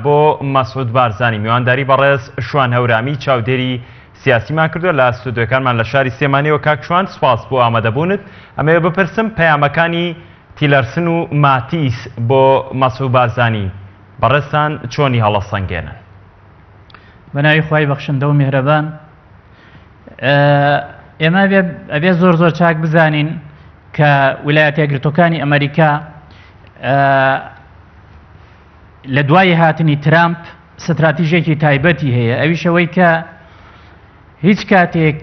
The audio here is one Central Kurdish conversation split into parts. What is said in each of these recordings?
بۆ مەسعود بارزانی میوانداری بەڕێز شوان هەورامی چاودێری سیاسیمان کردووە لە ستودیۆکانمان لە شاری سێمانیەوە. کاک شوان سوپاس بۆ ئامادەبوونت. ئەمەوێ بپرسم پەیامەکانی تیلەرسن و ماتیس بۆ مەسعود بارزانی بەڕێزتان چۆنی هەڵەسەنگێنن؟ بەناوی خوای بەخشندە و میهرەبان، ئێمە ئەبێ زۆر چاک بزانین کە ویلایەتە یەکگرتووەکانی ئەمریکا لە دوای هاتنی ترامپ ستراتیژێکی تایبەتی هەیە، ئەویشەوەی کە هیچ کاتێک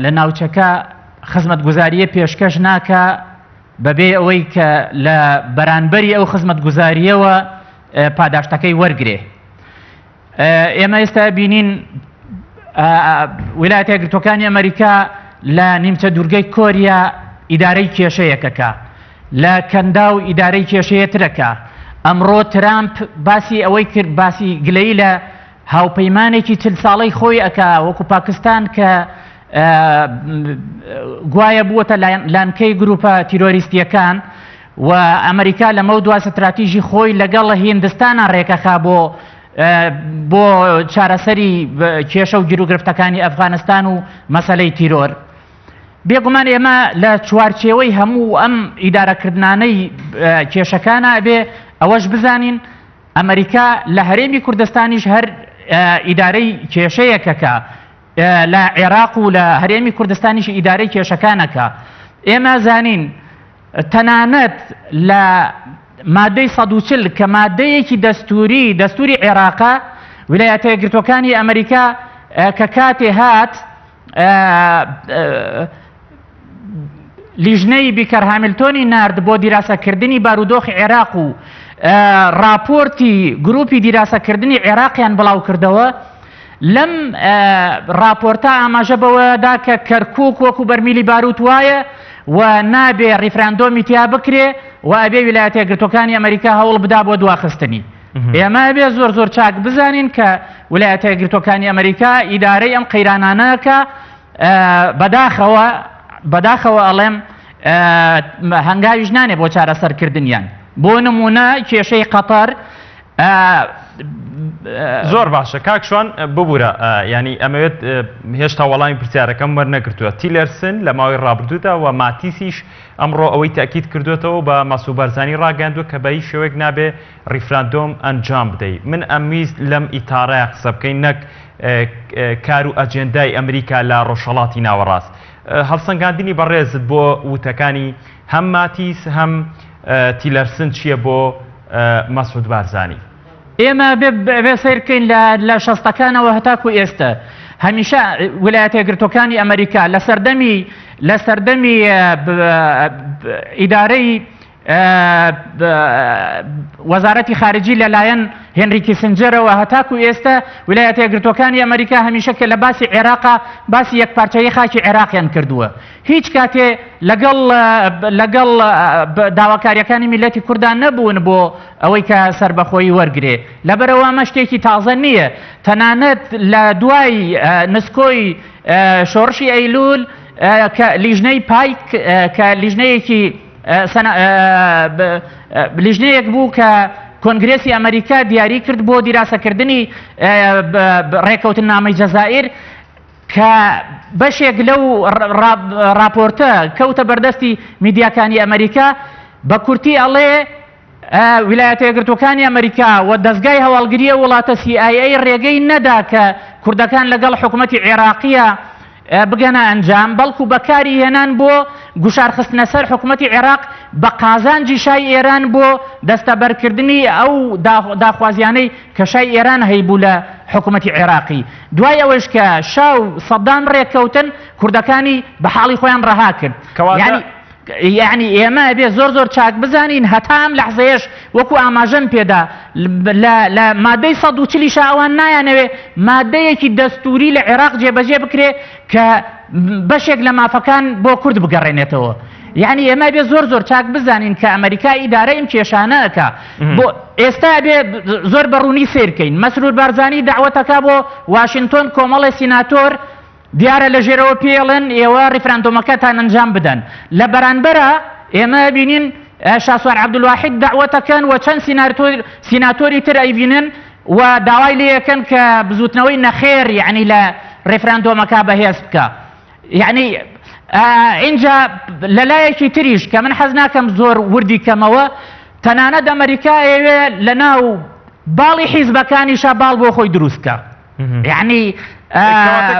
لە ناوچەکە خزمەتگوزاریە پێشکەش ناکە بەبێ ئەوەی کە لە بەرانبەری ئەو خزمەتگوزاریەوە پاداشتەکەی وەرگرێ. ئێمە ئێستا بینین ویلایەتە یەکگرتووەکانی ئەمریکا لە نیمچە دوورگەی کۆریا ئیدارەی کێشەیەکەکە، لە کەنداو ئیدارەی کێشەیەترەکە. ئەمڕۆ ترامپ باسی ئەوەی کرد، باسی گلەی لە هاوپەیمانێکی 40 ساڵەی خۆی ئەکا وەکو پاکستان کە گوایە بووەتە لانکەی گروپە تیرۆریستیەکان و ئەمریکا لەمە دوا ستراتیژی خۆی لەگەڵ هیندستانە ڕێکەخا بۆ چارەسەری کێشە و گیرروگرفتەکانی ئەفغانستان و مەسەلەی تیرۆر. بێگومان ئێمە لە چوارچێوەی هەموو ئەم ئیدارەکردانەی کێشەکانە ئەبێ ئەوەش بزانین ئەمریکا لە هەرێمی کوردستانیش هەر ئیدارەی کێشەیەکەکە، لە عێراق و لە هەرێمی کوردستانیش ئیدارەی کێشەکانەکە. ئێمە زانین تەنانەت لە مادەی 140 کە مادەیەکی دەستوری عێراقا ویلایەتە یەکگرتووەکانی ئەمریکا کە کاتێ هات لیژنەی بیکەر هامیلتۆنی نارد بۆ دیراسەکردنی بارودۆخی عێراق و راپۆرتی گروپی دیراسەکردنی عێراقیان بڵاو کردەوە. لەم راپۆرتە ئاماژە بەوەدا کە کەرکووک وەکو بەرمیلی باروت وایە و نابێ ڕیفراندۆمی تیا بکرێ و ئەبێ ویلایەتە یەکگرتووەکانی ئەمریکا هەوڵ بدا بۆ دواخستنی. ئێمە بێ زۆر چاک بزانین کە ویلایەتە یەکگرتووەکانی ئەمریکا ئیدارەی ئەم قەیرانانەکە بەداخەوە ئەڵێم هەنگاویش نانێ بۆ چارەسەرکردنیان. بۆ نمونە کێشەی قەتەر. زۆر باشە کاک شوان ببوورە، ینی ئەمەوێت هێشتا وەڵامی پرسیارەکەم وەرنەگرتووە. تیلەرسن لە ماوەی ڕابردوودا و ماتیسیش ئەمڕۆ ئەوەی تاکید کردوێتەوە بە مەسعود بارزانی ڕاگەاندووە کە بە هیچ شێوەیەک نابێ ڕیفراندۆم ئەنجام بدەیت. من ئەمویست لەم ئیتارەیە قسە بکەین، نەک کار و ئەجێندای ئەمریکا لە ڕۆژهەڵاتی ناوەڕاست. هەڵسەنگاندنی بەڕێزت بۆ وتەکانی هەم ماتیس هەم تیلەرسن چییە بۆ مەسعود بارزانی؟ ئێمە بێ سیرکەین لە شەستەکانەوە هەتاکو ئێستا هەمیشە ویلایەتە یەکگرتووەکانی ئەمریکا لە سەردەمی ئیدارەی وەزارەتی خارجی لەلایەن هێنری کیسنجەرەوە هەتاکو ئێستا ویلایەتە یەکگرتووەکانی ئەمریکا هەمیشە کە لە باسی عێراقا باسی یەکپارچەیی خاکی عێراقیان کردووە. هیچ کاتێ لەگەڵ داواکاریەکانی میلەتی کوردان نەبوون بۆ ئەوەی کە سەربەخۆیی وەرگێ. لەبەرەوە ئەمە شتێکی تازە نییە. تەنانەت لە دوای نسکۆی شۆڕشی ئەیلول کە لیژنەی پایک کە لیژنەیەک بوو کە کۆنگرێسی ئەمریکا دیاری کرد بۆ دیراسەکردنی ڕێکەوتنامەی جەزائیر کە بەشێک لەو راپۆرتە کەوتە بەردەستی میدیاکانی ئەمریکا بە کورتی ئەڵێ ویلایەتە یەکگرتووەکانی ئەمریکا و دەستگای هەواڵگریە وڵاتە CIA ڕێگەی نەدا کە کوردەکان لەگەڵ حکوومەتی عێراقیە بگەنە ئەنجام، بەڵکو بەکاری هێنان بۆ گوشارخستنە سەر حکوومەتی عێراق بە قازانجی شای ئێران بۆ دەستەبەرکردنی ئەو داخوازیانەی کە شای ئێران هەیبوو لە حکوومەتی عێراقی. دوای ئەوەش کە شاو سەدام ڕێککەوتن کوردەکانی بە حاڵی خۆیان ڕەها کرد. یعنی ئێمە بێ زۆر چاک بزانین هەتا ئەم لەحزەیەش وەکو ئاماژەم پێدا لە مادەی 140 شاوان نایانەوێ مادەیەکی دەستوری لە عێراق جێبەجێ بکرێ کە بەشێک لە مافەکان بۆ کورد بگەڕێنێتەوە. یعنی ئێمە بێ زۆر چاک بزانین کە ئەمریکا ئیدارە ئەم کێشانەکە. بۆ ئێستا بێ زۆر بەڕوونی سیرکەین. مەسعود بارزانی داوەتەکە بۆ واشنگتۆن کۆمەڵی سیناتۆر دیارە لە ژێرەوە پێڵن ئێوە ڕیفراندۆمەکەتان ئەنجام بدەن. لە بەرانبەرە ئێمە بینین شاسوار عەبدولواحید داوەتەکەن و چەند سیناتۆری تر ئەیبینن و داوای لێ یەکەن کە بزوتنەوەی نەخێر یعنی لە ڕێفراندۆمەکە بەهێز بکە. یعنی اینجا لەلایەکی تریش کە من حەز ناکەم زۆر وردی کەمەوە، تەنانەت ئەمریکا ئەوێ لە ناو باڵی حیزبەکانیشە باڵ بۆ خۆی دروستکە. یعنی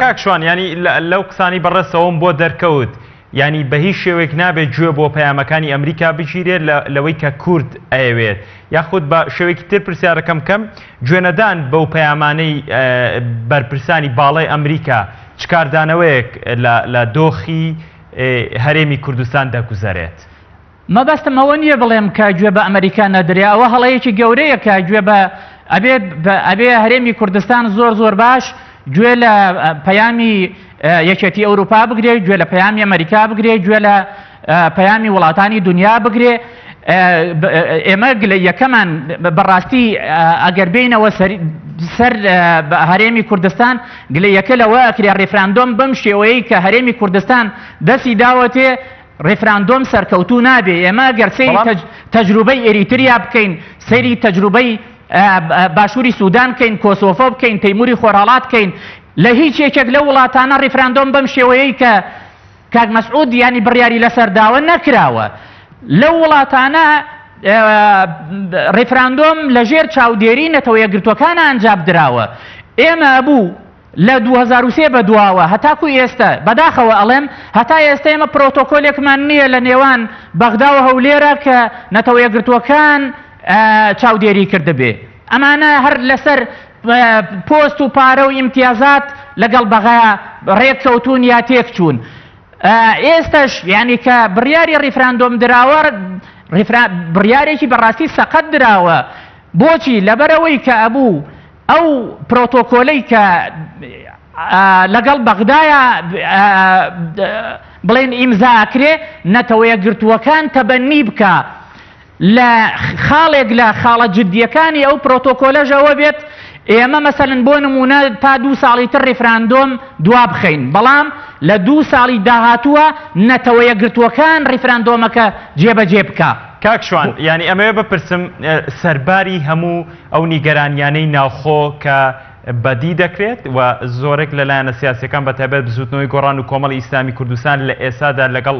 کاکشوان ینی لەو قسانی بەڕێستەوەم بۆ دەرکەوت، ینی بە هیچ شێوێک نابێت گوێ بۆ پەیامەکانی ئەمریکا بگیرێت لەوەی کە کورد ئەیەوێت، یاخود بە شێوەیەکی تر پرسیارەکەم کەم گوێنەدان بەو پەیامانەی بەرپرسانی باڵای ئەمریکا چکاردانەوەیەک لە دۆخی هەرێمی کوردستان دەگوزارێت. مەبەستمەوە نییە بڵێم کە گوێ بە ئەمریکا نەدرێ، ئەوە هەڵەیەکی گەورەیە کە گوێ بە ئەبێ هەرێمی کوردستان زۆر باش گوێ لە پەیامی یەکێتی ئەوروپا بگرێ، گوێ لە پەیامی ئەمریکا بگرێ، گوێ لە پەیامی وڵاتانی دنیا بگرێ. ئێمە یەکەمان بەڕاستی ئەگەر بینەوە سەر هەرێمی کوردستان گلەیەکە لەوە ئەکرێ ڕێفراندۆم بەم شێوەیەی کە هەرێمی کوردستان دەستی داوەتێ ڕێفراندۆم سەرکەوتوو نابێ. ئێمە گەر سەیری تەجروبەی ئێریتریا بکەین، سەیری تەجروبەی باشووری سوودان بکەین، کۆسۆڤۆ بکەین، تەیموری خۆرهەڵات بکەین، لە هیچ یەکێک لە وڵاتانە ڕێفراندۆم بەم شێوەیەی کە کاک مەسعود ینی بڕیاری لەسەر داوە نەکراوە. لەو وڵاتانە ڕێفراندۆم لەژێر چاودێری نەتەوە یەکگرتوەکانە ئەنجام دراوە. ئێمە بوو لە 2003 بەدواوە هەتاکو ئێستا بەداخەوە ئەڵێم هەتا ئێستا ئێمە پرۆتۆکۆلێکمان نییە لە نێوان بەغدا و هەولێرە کە نەتەوە یەکگرتوەکان چاودێری کردبێ. ئەمانە هەر لەسەر پۆست و پارە و ئیمتیازات لەگەڵ بەغا ڕێککەوتون یا تێکچوون. ئێستش یعنی کە بڕیاری ڕێفراندۆم دراوە، بڕیارێکی بەڕاستی سەقەت دراوە. بۆچی؟ لەبەرەوەی کە ئەبوو ئەو پرۆتۆکۆلەی کە لەگەڵ بەغدایە بڵێن ئیمزاکرێ نەتەوە یەکگرتووەکان تەبەنی بکە لە خاڵێک لە خاڵە جدیەکانی ئەو پرۆتۆکۆلەژەوە بێت. ئێمە مەسەلەن بۆ نمونە تا 2 ساڵی تر ڕێفراندۆم دوا بخەین، بەڵام لە 2 ساڵی داهاتووە نەتەوە یەکگرتووەکان ڕێفراندۆمەکە جێبەجێ بکە. کاکشوان ینی ئەمەوێ بپرسم سەرباری هەموو ئەو نیگەرانیانەی ناوخۆ کە بەدی دەکرێت و زۆرێک لەلایەنە سیاسیەکان بەتایبەت بزوتنەوەی گۆڕان و کۆمەڵی ئیسلامی کوردستان لە ئێستادا لەگەڵ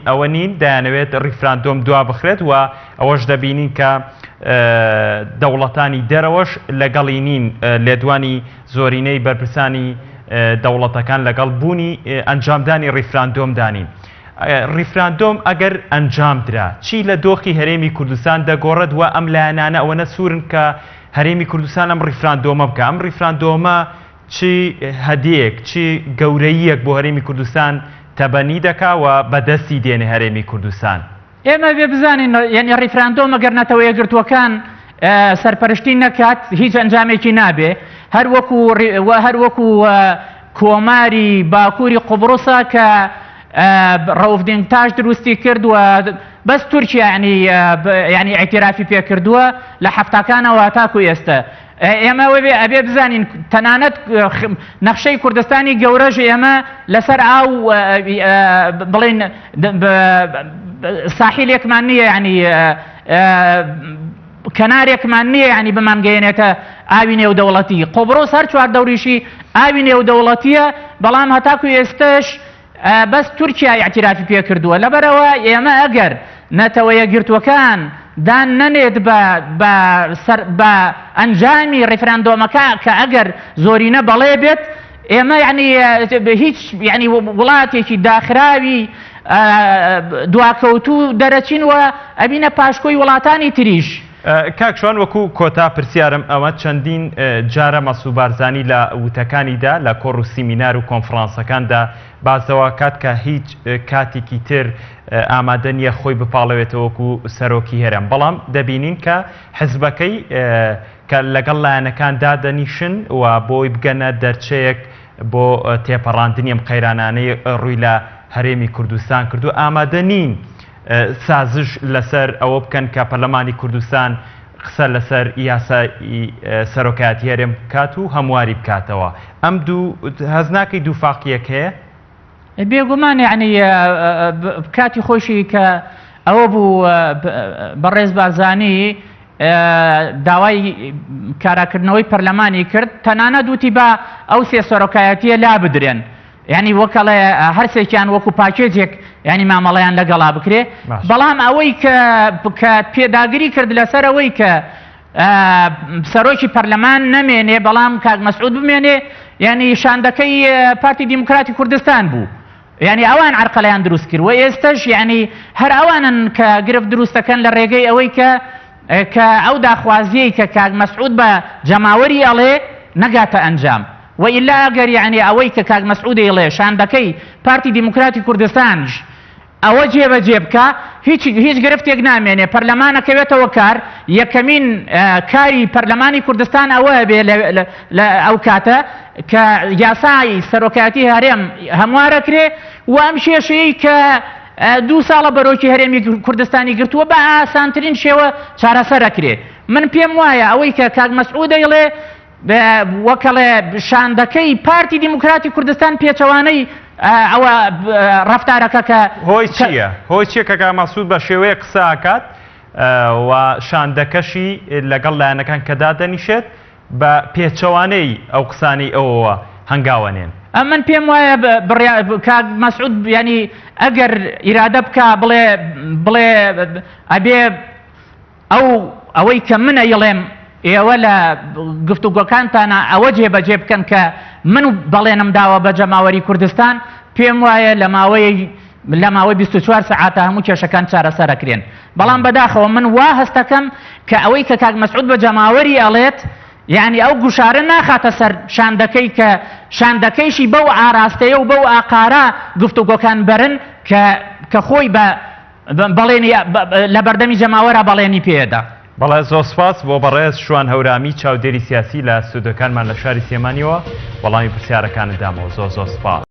ئەوە نین دەیانەوێت ڕێفراندۆم دوا بخرێت و ئەوەش دەبینین کە دەوڵەتانی دەرەوەش لەگەڵی نین لێدوانی زۆرینەی بەرپرسانی دەوڵەتەکان لەگەڵ بوونی ئەنجامدانی ڕێفراندۆم دانین. ڕێفراندۆم ئەگەر ئەنجام درا چی لە دۆخی هەرێمی کوردستان دەگۆڕێت و ئەم لایەنانە ئەوە نەسوورن کە هەرێمی کوردستان ئەم ڕێفراندۆمە بکە؟ ئەم ڕێفراندۆمە چی هەدیەک چی گەورەیەک بۆ هەرێمی کوردستان تەبەنی دەکا و بەدەستی دێنێ هەرێمی کوردستان؟ ئێمە بێ بزانین یعنی ڕێفراندۆم ئەگەر نەتەوە یەکگرتووەکان سەرپەرشتی نەکات هیچ ئەنجامێکی نابێ. هەر وەکو کۆماری باکووری قوبڕوسە کە ڕەوف دینگتاش دروستی کرد و بەس تورکیا ینی ئەیترافی پێ کردووە لە هەفتاکانەوە تاکو ئێستا. ئێمە ئەبێ بزانین تەنانەت نەخشەی کوردستانی گەورەژ ئێمە لەسەر ئاو بڵێن ساحیلێکمان نییە، ینی کەنارێکمان نییە ینی بمانگەێنێتە ئاوی نێودەوڵەتی. قۆبڕۆس هەر چواردەوریشی ئاوی نێودەوڵەتیە، بەڵام هەتاکو ئێستش بەس تورکیا ئیعترافی پێ کردووە. لەبەرەوە ئێمە ئەگەر نەتەوە یەکگرتووەکان دان نەنێت بە ئەنجامی ڕێفراندۆمەکە کە ئەگەر زۆرینە بەڵێ بێت، ئێمە هیچ وڵاتێکی داخراوی دواکەوتوو دەرەچین و ئەبینە پاشکۆی وڵاتانی تریش. کاکشوان وەکو کۆتا پرسیارم ئەوە چەندین جارە مەسوود بارزانی لە وتەکانیدا لە کۆڕ و سیمینار و کۆنفرانسەکاندا بازەوە کات کە هیچ کاتێکی تر ئامادە نییە خۆی بپاڵەوێتەوە وەکو سەرۆکی هەرێم، بەڵام دەبینین کە حزبەکەی کە لەگەڵ لایەنەکان دادەنیشن و بۆی بگەنە دەرچەیەک بۆ تێپەڕاندنی ئەم قەیرانانەی ڕووی لە هەرێمی کوردستان کردو، ئامادە نین سازش لەسەر ئەوە بکەن کە پەرلەمانی کوردستان قسە لەسەر یاسای سەرۆکایەتی هەرێم بکات و هەمواری بکاتەوە. ئەم دوو هەزناکەی دوو فاقیەک هەیە؟ بێگومان کاتی خۆشی کە ئەوە بوو بەڕێز بارزانی داوای کاراکردنەوەی پەرلەمانی کرد تەنانەت وتی بە ئەو سێ سەرۆکایەتیە لا بدرێن ینی وەکەڵێ هەرسێکیان وەکو پاکێجێک ینی مامەڵەیان لەگەڵا بکرێ بەڵام ئەوەی کە پێداگیری کرد لەسەر ئەوەی کە سەرۆکی پەرلەمان نەمێنێ بەڵام کاک مەسعود بمێنێ ینی شاندەکەی پارتی دیموکراتی کوردستان بوو ینی ئەوان عەرقەڵەیان دروست کرد و ئێستش ینی هەر ئەوانن کە گرفت دروستەکەن لە ڕێگەی ئەوەی کە ئەو داخوازیەی کە کاک مەسعود بە جەماوەری ئەڵێ نەگاتە ئەنجام وئیلا ئەگەر یعنی ئەوەی کە کاک مەسعود ئەڵێ شاندەکەی پارتی دیموکراتی کوردستانش ئەوە جێبەجێ بکە هیچ گرفتێک نامێنێ پەرلەمانەکەوێتەوە کار یەکەمین کاری پەرلەمانی کوردستان ئەوە بێ لە ئەو کاتە کە یاسای سەرۆکایەتی هەرێم هەموارەکرێ و ئەم شێشەیەی کە 2 ساڵە بەرۆکی هەرێمی کوردستانی گرتووە بە ئاسانترین شێوە چارەسەرەکرێ من پێم وایە ئەوەی کە کاک مەسعود دەیڵێ وەکەڵێ شاندەکەی پارتی دیموکراتی کوردستان پێچەوانەی ئەوە ڕەفتارەکە کە هۆی چییە کە کاک مەسعود بە شێوەیە قسەکات و شاندەکەشی لەگەڵ لایەنەکان کە دادەنیشێت بە پێچەوانەی ئەو قسانی ئەوەوە هەنگاوەنێن من پێم وایە کاک مەسعود ینی ئەگەر ئیرادە بکە بڵێ ئەبێ ئەوەی کە منە یڵێم ئێوە لە گفتوگۆکانتانە ئەوە جێبەجێ بکەن کە من بەڵێنم داوە بە جەماوەری کوردستان پێم وایە لە ماوەی 24 سەعاتە هەموو کێشەکان چارەسەرەکرێن بەڵام بەداخەوە من وا هەستەکەم کە ئەوەی کە کاک مەسعود بە جەماوەری ئەڵێت یعنی ئەو گوشارە ناخاتە سەر شاندەکەی کە شاندەکەیشی بەو ئاراستەیە و بەو ئاقارە گفتوگۆکان بەرن کە خۆی بەڵێنی لە بەردەمی جەماوەرە بەڵێنی پێدا بەڵێ زۆر سپاس بۆ بەڕێز شوان هەورامی چاودێری سیاسی لە سودەکانمان لە شاری سێمانیەوە وەڵامی پرسیارەکانت دامەوە زۆر سپاس